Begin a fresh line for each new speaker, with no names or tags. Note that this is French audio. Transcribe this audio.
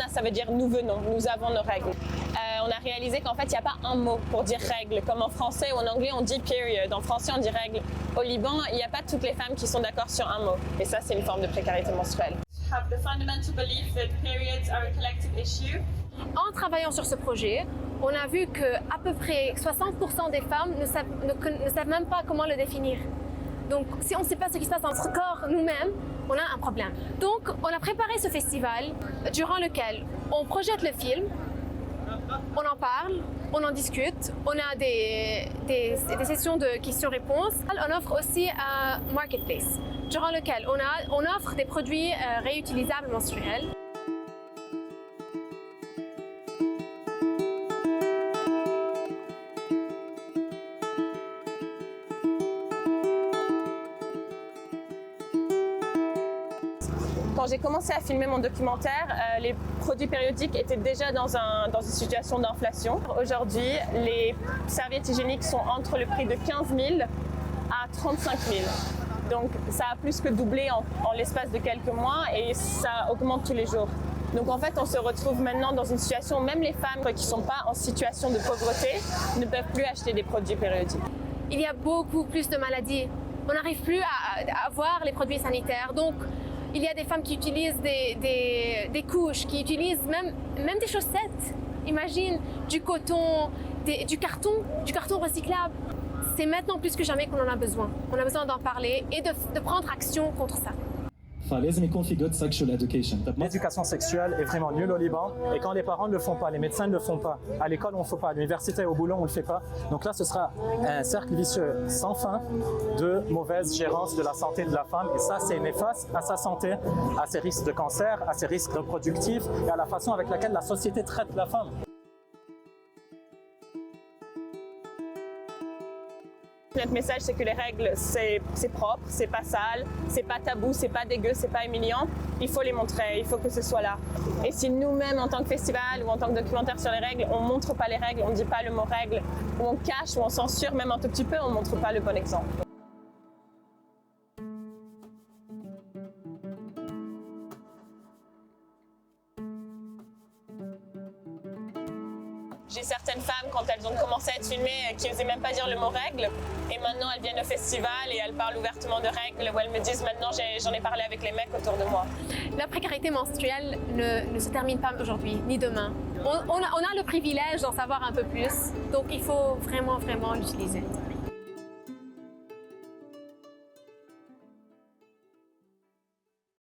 ça veut dire nous venons, nous avons nos règles. On a réalisé qu'en fait, il n'y a pas un mot pour dire règle. Comme en français ou en anglais, on dit period. En français, on dit règle. Au Liban, il n'y a pas toutes les femmes qui sont d'accord sur un mot. Et ça, c'est une forme de précarité menstruelle. Have the fundamental belief that periods are a collective issue.
En travaillant sur ce projet, on a vu qu'à peu près 60% des femmes ne savent même pas comment le définir. Donc, si on ne sait pas ce qui se passe dans notre corps nous-mêmes, on a un problème. Donc, on a préparé ce festival durant lequel on projette le film, on en parle, on en discute, on a des sessions de questions-réponses. On offre aussi un marketplace, durant lequel on offre des produits réutilisables menstruels.
Quand j'ai commencé à filmer mon documentaire, les produits périodiques étaient déjà dans une situation d'inflation. Aujourd'hui, les serviettes hygiéniques sont entre le prix de 15 000 à 35 000. Donc ça a plus que doublé en l'espace de quelques mois et ça augmente tous les jours. Donc en fait, on se retrouve maintenant dans une situation où même les femmes qui ne sont pas en situation de pauvreté ne peuvent plus acheter des produits périodiques.
Il y a beaucoup plus de maladies. On n'arrive plus à avoir les produits sanitaires. Donc, il y a des femmes qui utilisent des couches, qui utilisent même des chaussettes. Imagine, du coton, du carton recyclable. C'est maintenant plus que jamais qu'on en a besoin. On a besoin d'en parler et de prendre action contre ça.
L'éducation sexuelle est vraiment nulle au Liban et quand les parents ne le font pas, les médecins ne le font pas, à l'école on ne le fait pas, à l'université, au boulot on ne le fait pas. Donc là ce sera un cercle vicieux sans fin de mauvaise gérance de la santé de la femme et ça c'est néfaste à sa santé, à ses risques de cancer, à ses risques reproductifs et à la façon avec laquelle la société traite la femme.
Notre message, c'est que les règles, c'est propre, c'est pas sale, c'est pas tabou, c'est pas dégueu, c'est pas humiliant. Il faut les montrer, il faut que ce soit là. Et si nous-mêmes, en tant que festival ou en tant que documentaire sur les règles, on montre pas les règles, on dit pas le mot règle, ou on cache, ou on censure même un tout petit peu, on montre pas le bon exemple. J'ai certaines femmes, quand elles ont commencé à être filmées, qui n'osaient même pas dire le mot règle. Et maintenant, elles viennent au festival et elles parlent ouvertement de règles, où elles me disent maintenant, j'en ai parlé avec les mecs autour de moi.
La précarité menstruelle ne se termine pas aujourd'hui, ni demain. On a le privilège d'en savoir un peu plus, donc il faut vraiment l'utiliser.